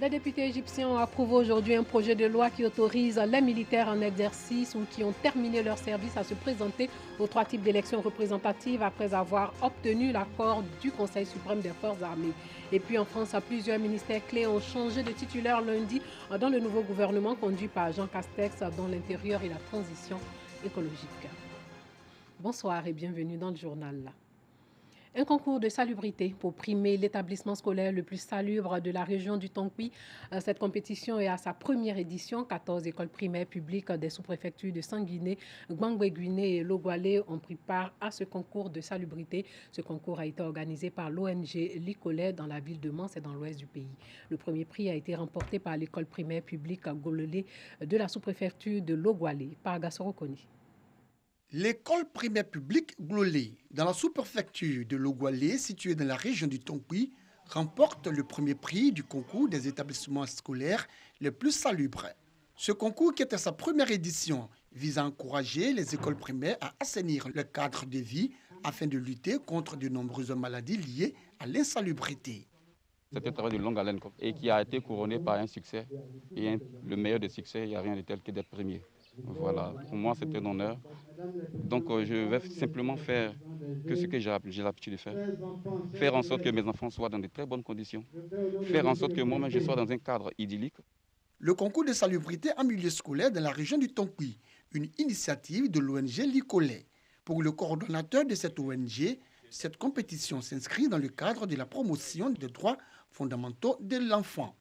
Les députés égyptiens ont approuvé aujourd'hui un projet de loi qui autorise les militaires en exercice ou qui ont terminé leur service à se présenter aux 3 types d'élections représentatives après avoir obtenu l'accord du Conseil suprême des forces armées. Et puis en France, plusieurs ministères clés ont changé de titulaire lundi dans le nouveau gouvernement conduit par Jean Castex dans l'intérieur et la transition écologique. Bonsoir et bienvenue dans le journal. Un concours de salubrité pour primer l'établissement scolaire le plus salubre de la région du Tongpi. Cette compétition est à sa première édition. 14 écoles primaires publiques des sous-préfectures de Sanguiné, Gbangbe-Guiné et Logoualé ont pris part à ce concours de salubrité. Ce concours a été organisé par l'ONG Licolais dans la ville de Mans et dans l'ouest du pays. Le premier prix a été remporté par l'école primaire publique Gololé de la sous-préfecture de Logoualé par Gassoro Koni. L'école primaire publique Glolé, dans la sous-préfecture de Logoualé, située dans la région du Tongpi, remporte le premier prix du concours des établissements scolaires les plus salubres. Ce concours, qui est à sa première édition, vise à encourager les écoles primaires à assainir le cadre de vie afin de lutter contre de nombreuses maladies liées à l'insalubrité. C'est un travail de longue haleine et qui a été couronné par un succès. Et le meilleur des succès, il n'y a rien de tel que d'être premier. Voilà, pour moi c'est un honneur. Donc je vais simplement faire que ce que j'ai l'habitude de faire. Faire en sorte que mes enfants soient dans de très bonnes conditions. Faire en sorte que moi-même je sois dans un cadre idyllique. Le concours de salubrité en milieu scolaire dans la région du Tongpi, une initiative de l'ONG Licolais. Pour le coordonnateur de cette ONG, cette compétition s'inscrit dans le cadre de la promotion des droits fondamentaux de l'enfant.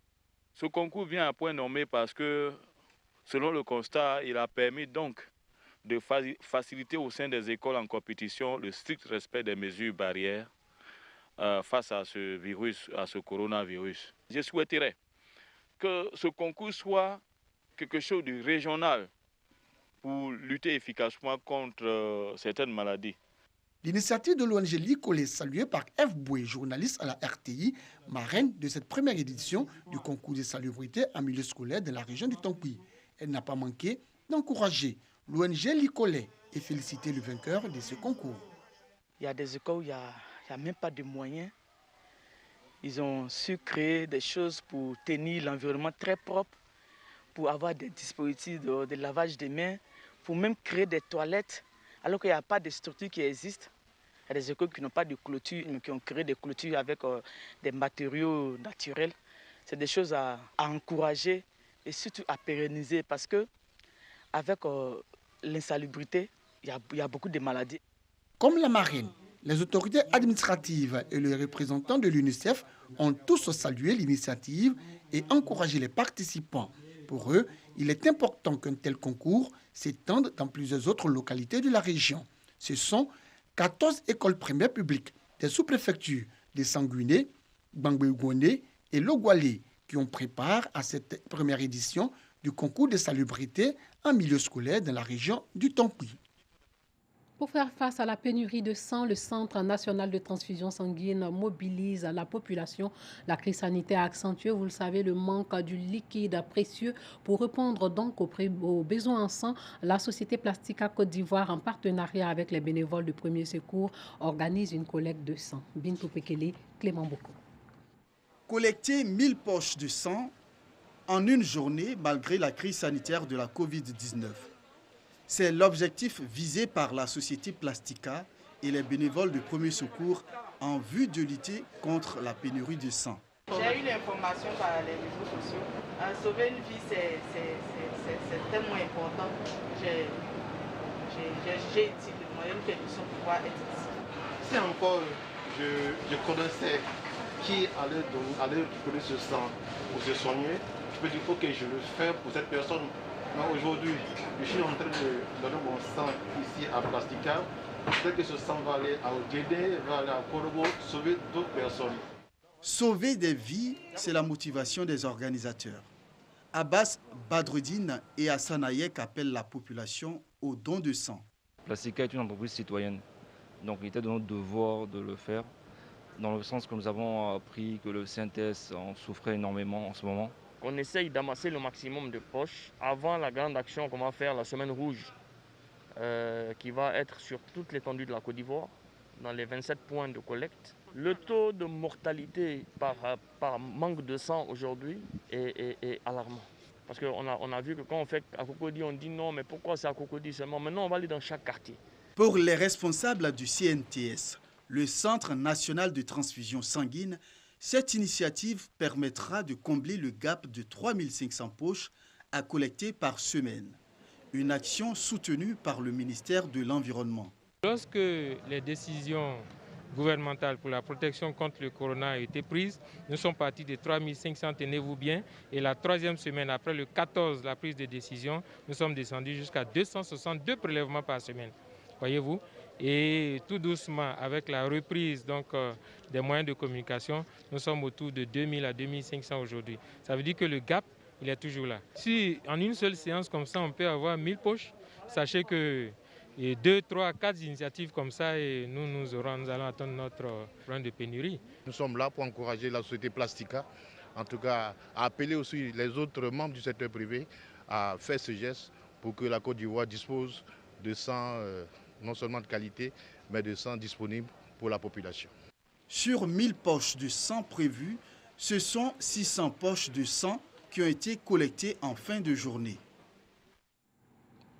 Ce concours vient à point nommé parce que, selon le constat, il a permis donc de faciliter au sein des écoles en compétition le strict respect des mesures barrières face à ce virus, à ce coronavirus. Je souhaiterais que ce concours soit quelque chose de régional pour lutter efficacement contre certaines maladies. L'initiative de l'ONG Licolais, saluée par F. Boué, journaliste à la RTI, marraine de cette première édition du concours de salubrité en milieu scolaire de la région du Tongpi. Elle n'a pas manqué d'encourager l'ONG Licolais et féliciter le vainqueur de ce concours. Il y a des écoles où il n'y a même pas de moyens. Ils ont su créer des choses pour tenir l'environnement très propre, pour avoir des dispositifs de lavage des mains, pour même créer des toilettes, alors qu'il n'y a pas de structures qui existent. Il y a des écoles qui n'ont pas de clôture, mais qui ont créé des clôtures avec des matériaux naturels. C'est des choses à encourager et surtout à pérenniser parce que avec l'insalubrité, il y a beaucoup de maladies. Comme la marine, les autorités administratives et les représentants de l'UNICEF ont tous salué l'initiative et encouragé les participants. Pour eux, il est important qu'un tel concours s'étende dans plusieurs autres localités de la région. Ce sont 14 écoles primaires publiques des sous-préfectures de Sanguiné, Gbangbe-Guiné et Logoualé qui ont pris part à cette première édition du concours de salubrité en milieu scolaire dans la région du Tongpi. Pour faire face à la pénurie de sang, le Centre national de transfusion sanguine mobilise la population. La crise sanitaire a accentué, vous le savez, le manque du liquide précieux. Pour répondre donc aux besoins en sang, la société Plastica Côte d'Ivoire, en partenariat avec les bénévoles de premier secours, organise une collecte de sang. Bintou Pekele, Clément Boko. Collecter 1000 poches de sang en une journée malgré la crise sanitaire de la Covid-19. C'est l'objectif visé par la société Plastica et les bénévoles de premier secours en vue de lutter contre la pénurie de sang. J'ai eu l'information par les réseaux sociaux. Sauver une vie, c'est tellement important. J'ai utilisé le moyen de permission pour pouvoir être ici. Si encore je connaissais qui allait donner ce sang pour se soigner, je peux dire que je le fais pour cette personne. Mais aujourd'hui, je suis en train de donner mon sang ici à Plastica. Peut-être que ce sang va aller à Odjede, va aller à Korobo, sauver d'autres personnes. Sauver des vies, c'est la motivation des organisateurs. Abbas Badruddin et Hassan Ayek appellent la population au don de sang. Plastica est une entreprise citoyenne, donc il était de notre devoir de le faire, dans le sens que nous avons appris que le CNTS en souffrait énormément en ce moment. On essaye d'amasser le maximum de poches avant la grande action qu'on va faire la semaine rouge, qui va être sur toute l'étendue de la Côte d'Ivoire. dans les 27 points de collecte. Le taux de mortalité par manque de sang aujourd'hui est alarmant. Parce qu'on a vu que quand on fait à Cocody, on dit non, mais pourquoi c'est à Cocody seulement? Maintenant, on va aller dans chaque quartier. Pour les responsables du CNTS, le Centre national de transfusion sanguine, cette initiative permettra de combler le gap de 3500 poches à collecter par semaine. Une action soutenue par le ministère de l'Environnement. Lorsque les décisions gouvernementale pour la protection contre le corona a été prise. Nous sommes partis de 3500, tenez-vous bien, et la troisième semaine, après le 14, la prise de décision, nous sommes descendus jusqu'à 262 prélèvements par semaine, voyez-vous. Et tout doucement, avec la reprise des moyens de communication, nous sommes autour de 2000 à 2500 aujourd'hui. Ça veut dire que le gap, il est toujours là. Si en une seule séance comme ça, on peut avoir 1000 poches, sachez que et 2, 3, 4 initiatives comme ça et nous allons atteindre notre point de pénurie. Nous sommes là pour encourager la société Plastica, en tout cas à appeler aussi les autres membres du secteur privé à faire ce geste pour que la Côte d'Ivoire dispose de sang non seulement de qualité, mais de sang disponible pour la population. Sur 1000 poches de sang prévues, ce sont 600 poches de sang qui ont été collectées en fin de journée.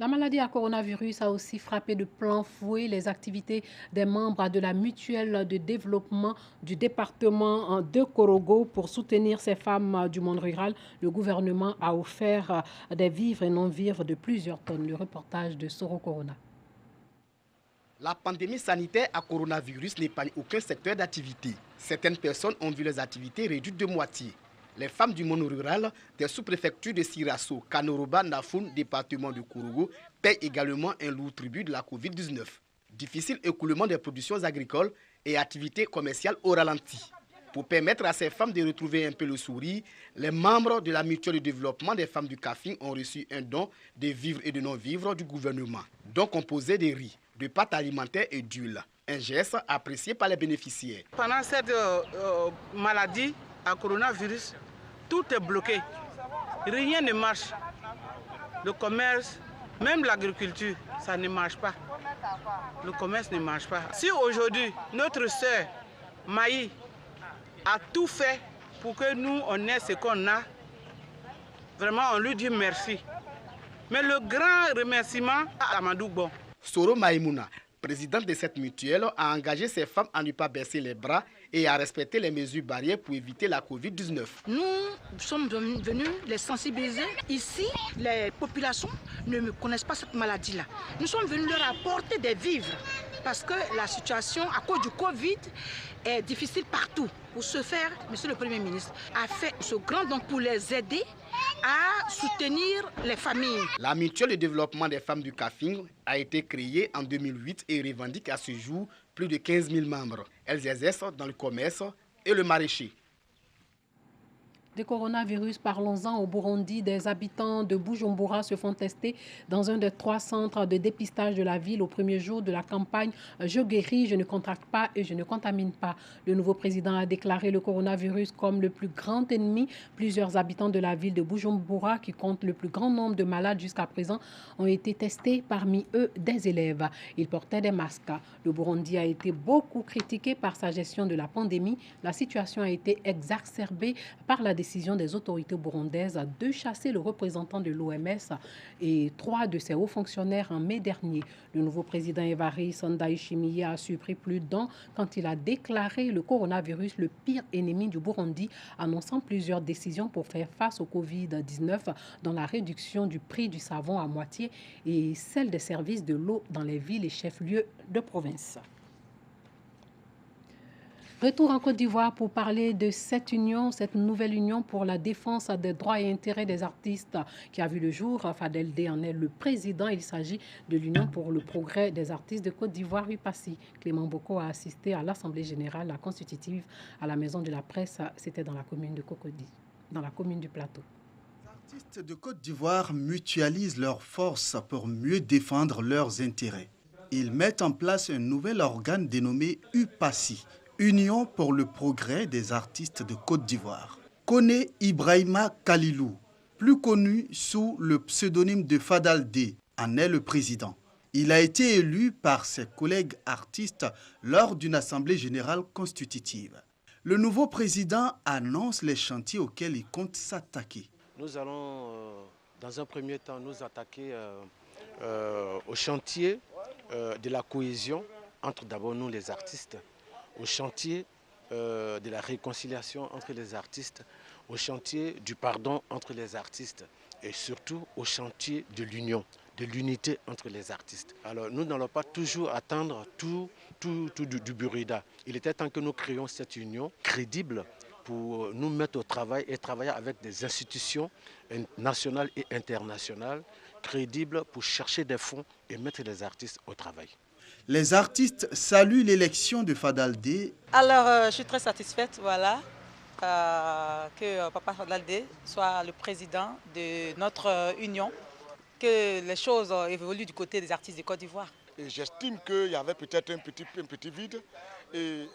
La maladie à coronavirus a aussi frappé de plein fouet les activités des membres de la mutuelle de développement du département de Korogo. Pour soutenir ces femmes du monde rural, le gouvernement a offert des vivres et non-vivres de plusieurs tonnes. Le reportage de Soro Corona. La pandémie sanitaire à coronavirus n'épargne aucun secteur d'activité. Certaines personnes ont vu leurs activités réduites de moitié. Les femmes du monde rural des sous-préfectures de Sirasso, Kanoroba, Nafoun, département de Korogo, paient également un lourd tribut de la Covid-19. Difficile écoulement des productions agricoles et activités commerciales au ralenti. Pour permettre à ces femmes de retrouver un peu le sourire, les membres de la mutuelle de développement des femmes du Kafing ont reçu un don de vivres et de non-vivres du gouvernement. Don composé de riz, de pâtes alimentaires et d'huile. Un geste apprécié par les bénéficiaires. Pendant cette maladie à coronavirus, tout est bloqué. Rien ne marche. Le commerce, même l'agriculture, ça ne marche pas. Le commerce ne marche pas. Si aujourd'hui, notre sœur Maï a tout fait pour que nous, on ait ce qu'on a, vraiment, on lui dit merci. Mais le grand remerciement à Amadou Bon. Soro Maïmouna, présidente de cette mutuelle, a engagé ces femmes à ne pas baisser les bras et à respecter les mesures barrières pour éviter la Covid-19. Nous sommes venus les sensibiliser. Ici, les populations ne connaissent pas cette maladie-là. Nous sommes venus leur apporter des vivres parce que la situation à cause du Covid est difficile partout. Pour ce faire, Monsieur le Premier ministre a fait ce grand don pour les aider à soutenir les familles. La mutuelle de développement des femmes du Kafing a été créée en 2008 et revendique à ce jour plus de 15 000 membres. Elles exercent dans le commerce et le maraîcher. Des coronavirus, parlons-en au Burundi. Des habitants de Bujumbura se font tester dans un des 3 centres de dépistage de la ville au premier jour de la campagne « Je guéris, je ne contracte pas et je ne contamine pas ». Le nouveau président a déclaré le coronavirus comme le plus grand ennemi. Plusieurs habitants de la ville de Bujumbura, qui comptent le plus grand nombre de malades jusqu'à présent, ont été testés, parmi eux des élèves. Ils portaient des masques. Le Burundi a été beaucoup critiqué par sa gestion de la pandémie. La situation a été exacerbée par la décision des autorités burundaises de chasser le représentant de l'OMS et 3 de ses hauts fonctionnaires en mai dernier. Le nouveau président Evariste Ndayishimiye a surpris plus d'un quand il a déclaré le coronavirus le pire ennemi du Burundi, annonçant plusieurs décisions pour faire face au Covid-19, dont la réduction du prix du savon à moitié et celle des services de l'eau dans les villes et chefs-lieux de province. Retour en Côte d'Ivoire pour parler de cette nouvelle union pour la défense des droits et intérêts des artistes qui a vu le jour. Fadel Dey en est le président. Il s'agit de l'Union pour le progrès des artistes de Côte d'Ivoire, UPACI. Clément Boko a assisté à l'Assemblée générale, la constitutive, à la Maison de la Presse. C'était dans la commune de Cocody, dans la commune du Plateau. Les artistes de Côte d'Ivoire mutualisent leurs forces pour mieux défendre leurs intérêts. Ils mettent en place un nouvel organe dénommé UPACI, Union pour le progrès des artistes de Côte d'Ivoire. Koné Ibrahima Kalilou, plus connu sous le pseudonyme de Fadel Dey, en est le président. Il a été élu par ses collègues artistes lors d'une assemblée générale constitutive. Le nouveau président annonce les chantiers auxquels il compte s'attaquer. Nous allons, dans un premier temps, nous attaquer au chantier de la cohésion entre d'abord nous les artistes, au chantier de la réconciliation entre les artistes, au chantier du pardon entre les artistes et surtout au chantier de l'union, de l'unité entre les artistes. Alors nous n'allons pas toujours attendre tout du burida. Il était temps que nous créions cette union crédible pour nous mettre au travail et travailler avec des institutions nationales et internationales crédibles pour chercher des fonds et mettre les artistes au travail. Les artistes saluent l'élection de Fadaldé. Alors, je suis très satisfaite, voilà, que Papa Fadaldé soit le président de notre union, que les choses évoluent du côté des artistes de Côte d'Ivoire. J'estime qu'il y avait peut-être un petit vide et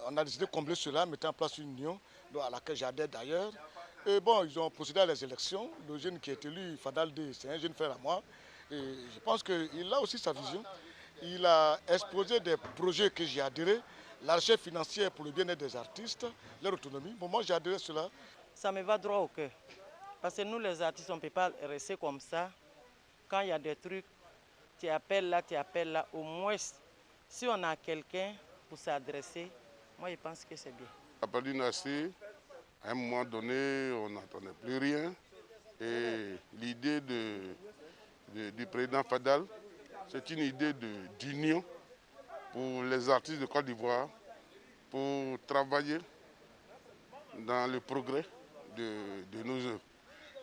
on a décidé de combler cela, mettant en place une union à laquelle j'adhère d'ailleurs. Et bon, ils ont procédé à les élections. Le jeune qui est élu, Fadaldé, c'est un jeune frère à moi. Et je pense qu'il a aussi sa vision. Il a exposé des projets que j'ai adhérés, la recherche financière pour le bien-être des artistes, leur autonomie. Bon, moi j'ai adhéré à cela. Ça me va droit au cœur. Parce que nous les artistes, on ne peut pas rester comme ça. Quand il y a des trucs, tu appelles là, au moins, si on a quelqu'un pour s'adresser, moi je pense que c'est bien. À partir d'une à un moment donné, on n'entendait plus rien. Et l'idée du président Fadal, c'est une idée d'union pour les artistes de Côte d'Ivoire, pour travailler dans le progrès de nos œuvres.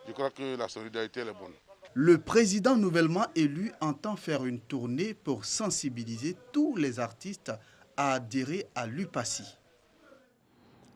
Je crois que la solidarité elle est bonne. Le président nouvellement élu entend faire une tournée pour sensibiliser tous les artistes à adhérer à l'UPACI.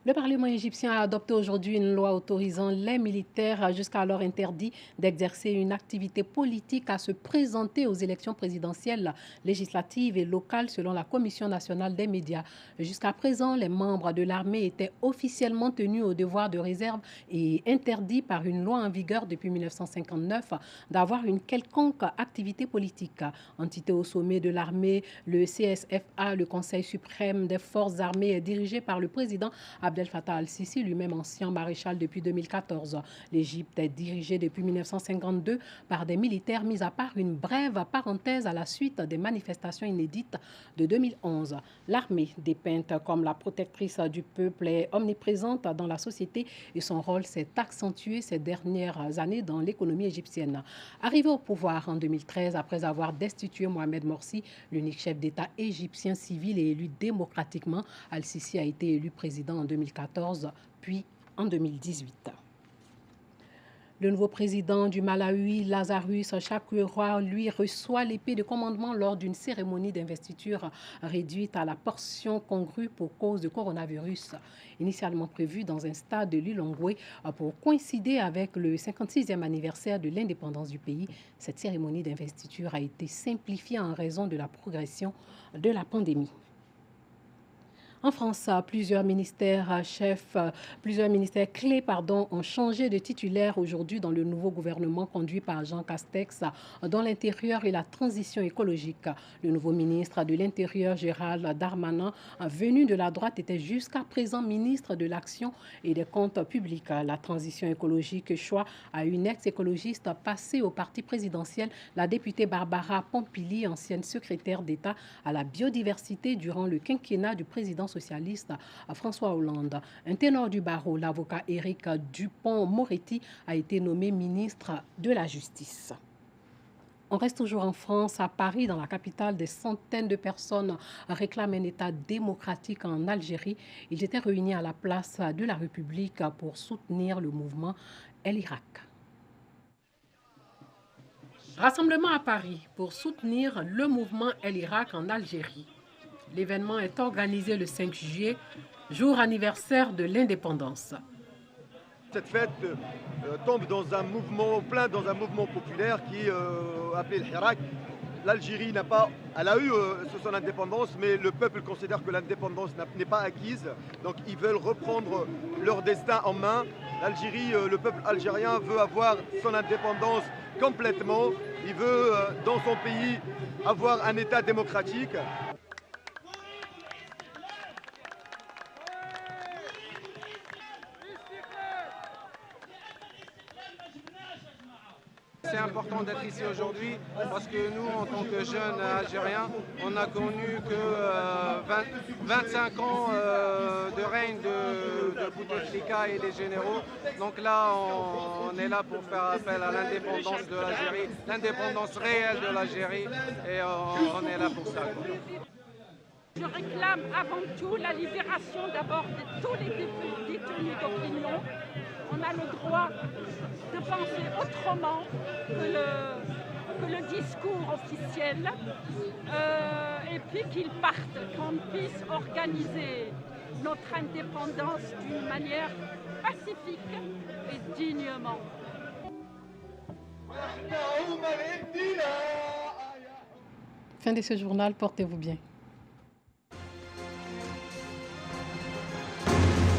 Le Parlement égyptien a adopté aujourd'hui une loi autorisant les militaires jusqu'alors interdits d'exercer une activité politique à se présenter aux élections présidentielles, législatives et locales selon la Commission nationale des médias. Jusqu'à présent, les membres de l'armée étaient officiellement tenus au devoir de réserve et interdits par une loi en vigueur depuis 1959 d'avoir une quelconque activité politique. Entité au sommet de l'armée, le CSFA, le Conseil suprême des forces armées, est dirigé par le président Abdel Fattah al-Sisi, lui-même ancien maréchal depuis 2014. L'Égypte est dirigée depuis 1952 par des militaires, mis à part une brève parenthèse à la suite des manifestations inédites de 2011. L'armée, dépeinte comme la protectrice du peuple, est omniprésente dans la société et son rôle s'est accentué ces dernières années dans l'économie égyptienne. Arrivé au pouvoir en 2013, après avoir destitué Mohamed Morsi, l'unique chef d'État égyptien civil et élu démocratiquement, al-Sisi a été élu président en 2014, puis en 2018. Le nouveau président du Malawi, Lazarus Chakwera, lui reçoit l'épée de commandement lors d'une cérémonie d'investiture réduite à la portion congrue pour cause de coronavirus. Initialement prévue dans un stade de Lilongwe pour coïncider avec le 56e anniversaire de l'indépendance du pays, cette cérémonie d'investiture a été simplifiée en raison de la progression de la pandémie. En France, plusieurs ministères clés ont changé de titulaire aujourd'hui dans le nouveau gouvernement conduit par Jean Castex dans l'intérieur et la transition écologique. Le nouveau ministre de l'Intérieur, Gérald Darmanin, venu de la droite, était jusqu'à présent ministre de l'Action et des Comptes publics. La transition écologique choix à une ex-écologiste passée au parti présidentiel, la députée Barbara Pompili, ancienne secrétaire d'État à la biodiversité durant le quinquennat du président socialiste François Hollande. Un ténor du barreau, l'avocat Éric Dupond-Moretti, a été nommé ministre de la Justice. On reste toujours en France, à Paris, dans la capitale. Des centaines de personnes réclament un État démocratique en Algérie. Ils étaient réunis à la place de la République pour soutenir le mouvement El Irak. Rassemblement à Paris pour soutenir le mouvement El Irak en Algérie. L'événement est organisé le 5 juillet, jour anniversaire de l'indépendance. Cette fête tombe dans un mouvement populaire qui est appelé le Hirak. L'Algérie elle a eu son indépendance, mais le peuple considère que l'indépendance n'est pas acquise. Donc ils veulent reprendre leur destin en main. L'Algérie, le peuple algérien veut avoir son indépendance complètement. Il veut dans son pays avoir un État démocratique. C'est important d'être ici aujourd'hui parce que nous, en tant que jeunes Algériens, on a connu que 25 ans de règne de Bouteflika et des généraux. Donc là, on est là pour faire appel à l'indépendance de l'Algérie, l'indépendance réelle de l'Algérie, et on est là pour ça. Je réclame avant tout la libération d'abord de tous les détenus d'opinion. On a le droit de penser autrement que le discours officiel, et puis qu'ils partent, qu'on puisse organiser notre indépendance d'une manière pacifique et dignement. Fin de ce journal, portez-vous bien.